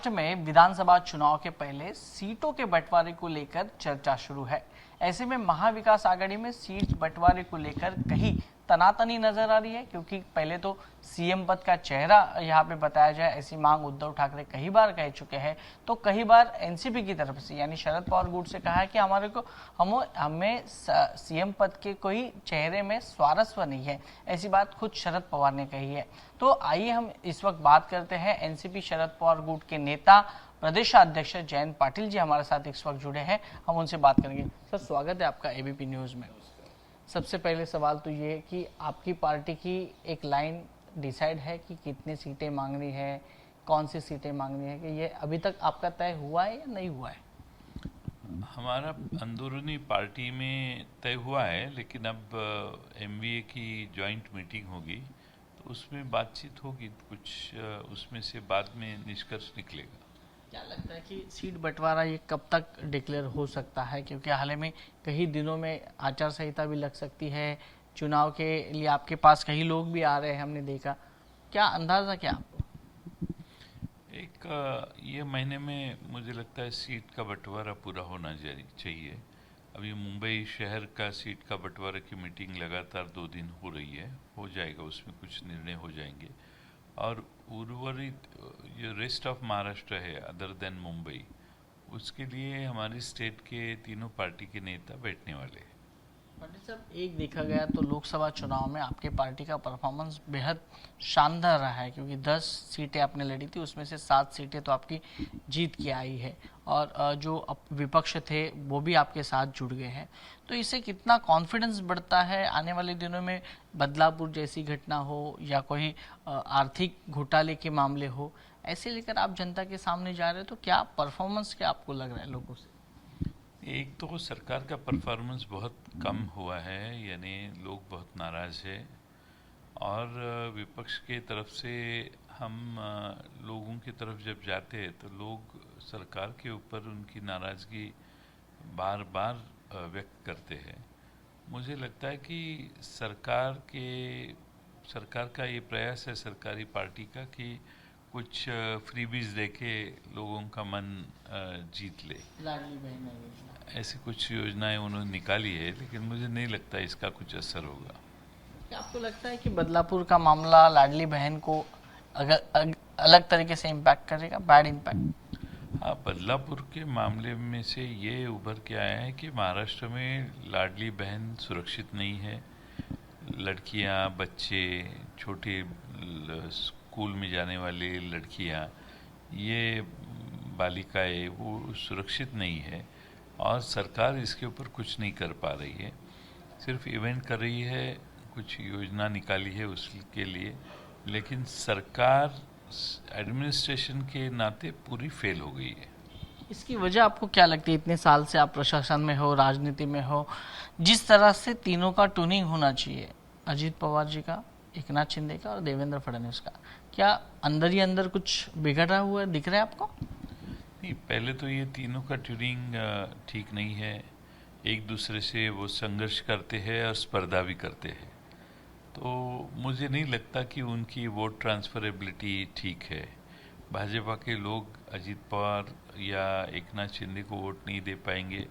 महाराष्ट्र में विधानसभा चुनाव के पहले सीटों के बंटवारे को लेकर चर्चा शुरू है। ऐसे में महाविकास आघाड़ी में सीट बंटवारे को लेकर कहीं तनातनी नजर आ रही है, क्योंकि पहले तो सीएम पद का चेहरा यहां पे बताया जाए, ऐसी मांग उद्धव ठाकरे कई बार कह चुके हैं। तो कई बार एनसीपी की तरफ से यानी शरद पवार गुट से कहा है कि हमें सीएम पद के कोई चेहरे में स्वारस्य नहीं है। ऐसी बात खुद शरद पवार ने कही है। तो आइए हम इस वक्त बात करते हैं एनसीपी शरद पवार गुट के नेता प्रदेशाध्यक्ष जयंत पाटिल जी हमारे साथ इस वक्त जुड़े हैं, हम उनसे बात करेंगे। सर, स्वागत है आपका एबीपी न्यूज में। सबसे पहले सवाल तो ये कि आपकी पार्टी की एक लाइन डिसाइड है कि कितनी सीटें मांगनी है, कौन सी सीटें मांगनी है, कि ये अभी तक आपका तय हुआ है या नहीं हुआ है? हमारा अंदरूनी पार्टी में तय हुआ है, लेकिन अब एमवीए की जॉइंट मीटिंग होगी तो उसमें बातचीत होगी, कुछ उसमें से बाद में निष्कर्ष निकलेगा। क्या लगता है कि सीट बंटवारा ये कब तक डिक्लेयर हो सकता है, क्योंकि हाल में कई दिनों में आचार संहिता भी लग सकती है, चुनाव के लिए आपके पास कई लोग भी आ रहे हैं, हमने देखा। क्या अंदाजा क्या आपको? ये महीने में मुझे लगता है सीट का बंटवारा पूरा होना चाहिए। अभी मुंबई शहर का सीट का बंटवारा की मीटिंग लगातार 2 दिन हो रही है, हो जाएगा, उसमें कुछ निर्णय हो जाएंगे। और उर्वरित जो रेस्ट ऑफ महाराष्ट्र है अदर देन मुंबई, उसके लिए हमारी स्टेट के तीनों पार्टी के नेता बैठने वाले हैं। पाटिल साहब, एक देखा गया तो लोकसभा चुनाव में आपके पार्टी का परफॉर्मेंस बेहद शानदार रहा है, क्योंकि 10 सीटें आपने लड़ी थी, उसमें से 7 सीटें तो आपकी जीत के आई है, और जो विपक्ष थे वो भी आपके साथ जुड़ गए हैं। तो इससे कितना कॉन्फिडेंस बढ़ता है आने वाले दिनों में, बदलापुर जैसी घटना हो या कोई आर्थिक घोटाले के मामले हो, ऐसे लेकर आप जनता के सामने जा रहे हो, तो क्या परफॉर्मेंस क्या आपको लग रहा है लोगों से? एक तो सरकार का परफॉर्मेंस बहुत कम हुआ है, यानी लोग बहुत नाराज है, और विपक्ष के तरफ से हम लोगों की तरफ जब जाते हैं तो लोग सरकार के ऊपर उनकी नाराज़गी बार बार व्यक्त करते हैं। मुझे लगता है कि सरकार का ये प्रयास है, सरकारी पार्टी का, कि कुछ फ्रीबीज देके लोगों का मन जीत ले। लाडली बहन योजना, ऐसी कुछ योजनाएं उन्होंने निकाली है, लेकिन मुझे नहीं लगता इसका कुछ असर होगा। क्या आपको लगता है कि बदलापुर का मामला लाडली बहन को अलग तरीके से इम्पैक्ट करेगा, बैड इम्पैक्ट? हाँ, बदलापुर के मामले में से ये उभर के आया है कि महाराष्ट्र में लाडली बहन सुरक्षित नहीं है। लड़कियां, बच्चे, छोटे स्कूल में जाने वाली लड़कियां, ये बालिकाएं, वो सुरक्षित नहीं है, और सरकार इसके ऊपर कुछ नहीं कर पा रही है। सिर्फ इवेंट कर रही है, कुछ योजना निकाली है उसके लिए, लेकिन सरकार एडमिनिस्ट्रेशन के नाते पूरी फेल हो गई है। इसकी वजह आपको क्या लगती है? इतने साल से आप प्रशासन में हो, राजनीति में हो, जिस तरह से तीनों का ट्यूनिंग होना चाहिए, अजीत पवार जी का, एकनाथ शिंदे का और देवेंद्र फडणवीस का, क्या अंदर ही अंदर कुछ बिगड़ा हुआ दिख रहा है आपको? नहीं, पहले तो ये तीनों का ट्यूनिंग ठीक नहीं है। एक दूसरे से वो संघर्ष करते हैं और स्पर्धा भी करते हैं, तो मुझे नहीं लगता कि उनकी वोट ट्रांसफरेबिलिटी ठीक है। भाजपा के लोग अजीत पवार या एकनाथ शिंदे को वोट नहीं दे पाएंगे,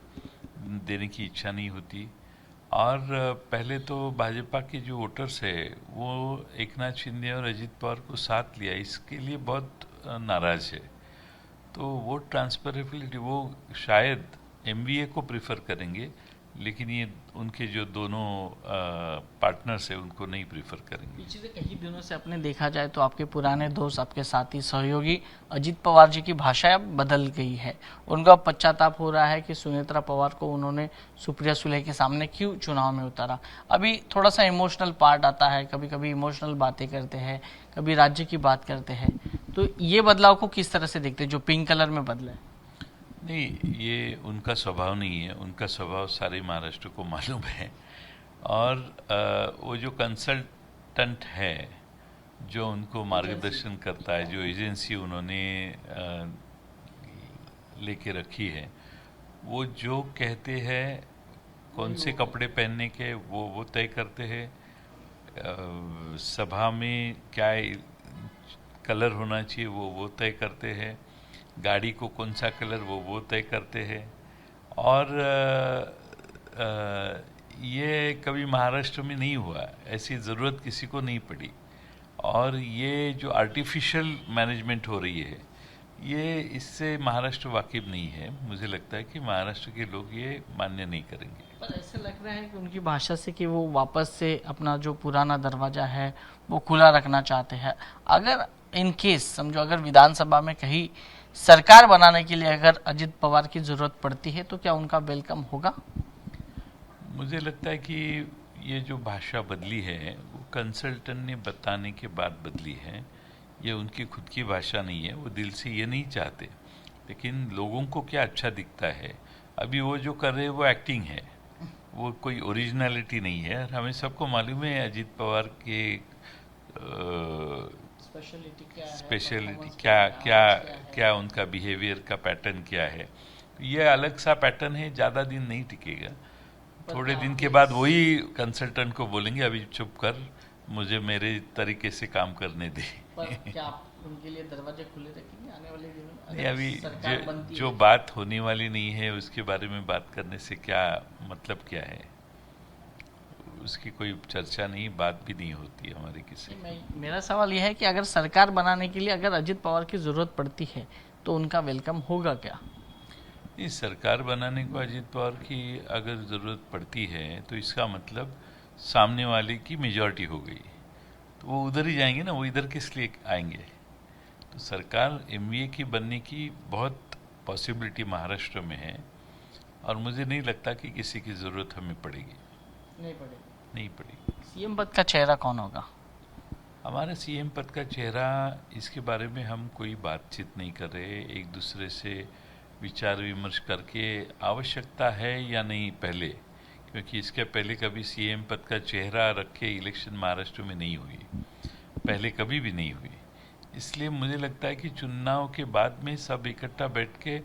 देने की इच्छा नहीं होती। और पहले तो भाजपा के जो वोटर्स है वो एकनाथ शिंदे और अजीत पवार को साथ लिया, इसके लिए बहुत नाराज है। तो वोट ट्रांसफरेबिलिटी, वो शायद एमवीए को प्रिफर करेंगे, लेकिन ये उनके जो दोनों पार्टनर्स हैं उनको नहीं प्रीफर करेंगे। पिछले कई दिनों से अपने देखा जाए तो आपके पुराने दोस्त, आपके साथी, सहयोगी अजीत पवार जी की भाषा अब बदल गई है। उनका पश्चाताप हो रहा है कि सुनेत्रा पवार को उन्होंने सुप्रिया सुले के सामने क्यों चुनाव में उतारा। अभी थोड़ा सा इमोशनल पार्ट आता है, कभी कभी इमोशनल बातें करते हैं, कभी राज्य की बात करते हैं। तो ये बदलाव को किस तरह से देखते हैं जो पिंक कलर में बदला है? नहीं, ये उनका स्वभाव नहीं है, उनका स्वभाव सारे महाराष्ट्र को मालूम है। और वो जो कंसल्टेंट है जो उनको मार्गदर्शन करता है, जो एजेंसी उन्होंने लेके रखी है, वो जो कहते हैं कौन से कपड़े पहनने के, वो तय करते हैं। सभा में क्या कलर होना चाहिए वो तय करते हैं। गाड़ी को कौन सा कलर वो तय करते हैं। और ये कभी महाराष्ट्र में नहीं हुआ, ऐसी ज़रूरत किसी को नहीं पड़ी। और ये जो आर्टिफिशियल मैनेजमेंट हो रही है, ये इससे महाराष्ट्र वाकिफ नहीं है। मुझे लगता है कि महाराष्ट्र के लोग ये मान्य नहीं करेंगे। पर ऐसे लग रहा है कि उनकी भाषा से कि वो वापस से अपना जो पुराना दरवाजा है वो खुला रखना चाहते हैं। अगर इन केस समझो, अगर विधानसभा में कहीं सरकार बनाने के लिए अगर अजित पवार की जरूरत पड़ती है तो क्या उनका वेलकम होगा? मुझे लगता है कि ये जो भाषा बदली है वो कंसल्टेंट ने बताने के बाद बदली है। ये उनकी खुद की भाषा नहीं है, वो दिल से ये नहीं चाहते। लेकिन लोगों को क्या अच्छा दिखता है, अभी वो जो कर रहे हैं वो एक्टिंग है, वो कोई ओरिजिनलिटी नहीं है। और हमें सबको मालूम है अजित पवार के स्पेशलिटी क्या उनका बिहेवियर का पैटर्न क्या है। ये अलग सा पैटर्न है, ज़्यादा दिन नहीं टिकेगा। थोड़े दिन के बाद वही कंसल्टेंट को बोलेंगे अभी चुप कर, मुझे मेरे तरीके से काम करने दे। पर क्या आप उनके लिए दरवाजे खुले रखेंगे आने वाले दिनों में? नहीं, अभी जो बात होने वाली नहीं है उसके बारे में बात करने से क्या मतलब क्या है, उसकी कोई चर्चा नहीं, बात भी नहीं होती हमारी किसी। मेरा सवाल यह है कि अगर सरकार बनाने के लिए अगर अजित पवार की जरूरत पड़ती है तो उनका वेलकम होगा क्या? इस सरकार बनाने को अजित पवार की अगर ज़रूरत पड़ती है तो इसका मतलब सामने वाले की मेजॉरिटी हो गई, तो वो उधर ही जाएंगे ना, वो इधर किस लिए आएंगे। तो सरकार एमवीए की बनने की बहुत पॉसिबिलिटी महाराष्ट्र में है और मुझे नहीं लगता कि किसी की ज़रूरत हमें पड़ेगी। नहीं पड़ेगी। सीएम पद का चेहरा कौन होगा? हमारे सीएम पद का चेहरा, इसके बारे में हम कोई बातचीत नहीं कर रहे। एक दूसरे से विचार विमर्श करके आवश्यकता है या नहीं पहले, क्योंकि इसके पहले कभी सीएम पद का चेहरा रखे इलेक्शन महाराष्ट्र में नहीं हुई, पहले कभी भी नहीं हुई। इसलिए मुझे लगता है कि चुनाव के बाद में सब इकट्ठा बैठ के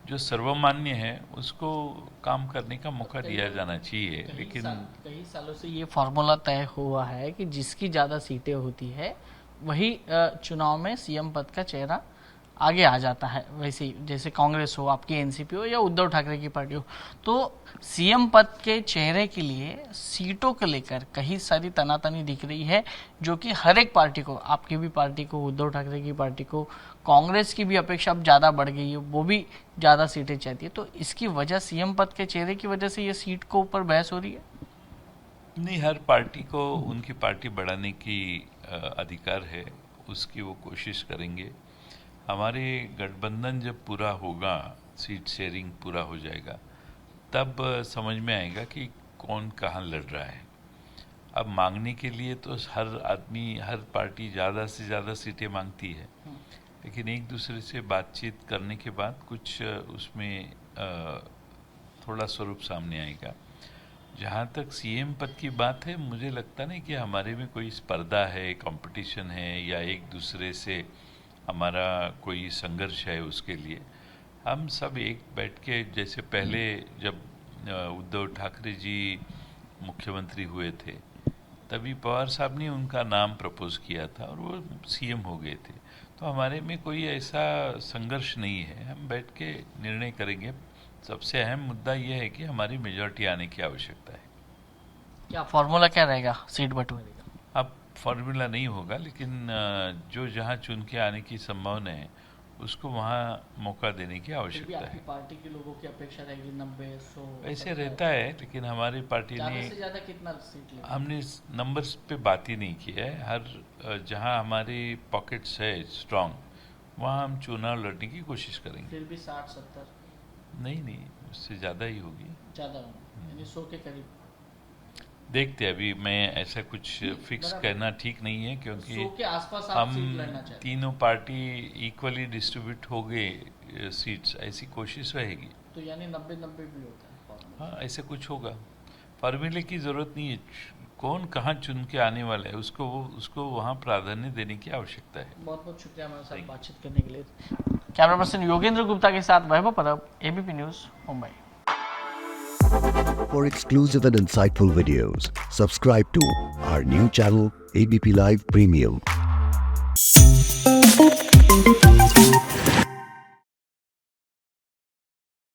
जो सर्वमान्य है उसको काम करने का मौका दिया जाना चाहिए। लेकिन कई सालों से ये फॉर्मूला तय हुआ है कि जिसकी ज़्यादा सीटें होती है वही चुनाव में सीएम पद का चेहरा आगे आ जाता है। वैसे ही जैसे कांग्रेस हो, आपकी एनसीपी हो या उद्धव ठाकरे की पार्टी हो, तो सीएम पद के चेहरे के लिए सीटों को लेकर कई सारी तनातनी दिख रही है, जो कि हर एक पार्टी को, आपकी भी पार्टी को, उद्धव ठाकरे की पार्टी को, कांग्रेस की भी अपेक्षा अब ज़्यादा बढ़ गई है, वो भी ज़्यादा सीटें चाहती है। तो इसकी वजह सीएम पद के चेहरे की वजह से ये सीट को ऊपर बहस हो रही है। नहीं, हर पार्टी को उनकी पार्टी बढ़ाने की अधिकार है, उसकी वो कोशिश करेंगे। हमारे गठबंधन जब पूरा होगा, सीट शेयरिंग पूरा हो जाएगा, तब समझ में आएगा कि कौन कहाँ लड़ रहा है। अब मांगने के लिए तो हर आदमी, हर पार्टी ज़्यादा से ज़्यादा सीटें मांगती है, लेकिन एक दूसरे से बातचीत करने के बाद कुछ उसमें थोड़ा स्वरूप सामने आएगा। जहाँ तक सीएम पद की बात है, मुझे लगता नहीं कि हमारे में कोई स्पर्धा है, कंपटीशन है, या एक दूसरे से हमारा कोई संघर्ष है। उसके लिए हम सब एक बैठ के, जैसे पहले जब उद्धव ठाकरे जी मुख्यमंत्री हुए थे तभी पवार साहब ने उनका नाम प्रपोज किया था और वो सीएम हो गए थे। तो हमारे में कोई ऐसा संघर्ष नहीं है, हम बैठ के निर्णय करेंगे। सबसे अहम मुद्दा ये है कि हमारी मेजॉरिटी आने की आवश्यकता है। क्या फॉर्मूला क्या रहेगा सीट बंटवारे का? अब फॉर्मूला नहीं होगा, लेकिन जो जहाँ चुन के आने की संभावना है उसको वहाँ मौका देने की आवश्यकता है। पार्टी के लोगों की अपेक्षा रहेगी 90-100 ऐसे रहता है, लेकिन हमारी पार्टी ने ज़्यादा कितना सीट लेगा? हमने नंबर्स पे बात ही नहीं की है। हर जहाँ हमारी पॉकेट्स है स्ट्रांग, वहाँ हम चुनाव लड़ने की कोशिश करेंगे। फिर भी 60-70? नहीं, उससे ज़्यादा ही होगी। ज़्यादा होगा, यानी 100 के करीब। देखते हैं, अभी मैं ऐसा कुछ फिक्स कहना ठीक नहीं है, क्योंकि 100 के आसपास आप हम सीट लड़ना चाहते हैं। तीनों पार्टी इक्वली डिस्ट्रीब्यूट हो गए सीट्स, ऐसी कोशिश रहेगी। तो यानी 90-90 भी होता है। हाँ, ऐसे कुछ होगा। फार्मूले की ज़रूरत नहीं है, कौन कहाँ चुन के आने वाला है उसको वहाँ प्राधान्य देने की आवश्यकता है। बहुत बहुत शुक्रिया हमारे साथ बातचीत करने के लिए। कैमरा पर्सन योगेंद्र गुप्ता के साथ वैभव परब, ABP news, Mumbai. For exclusive and insightful videos, subscribe to our new channel ABP Live Premium.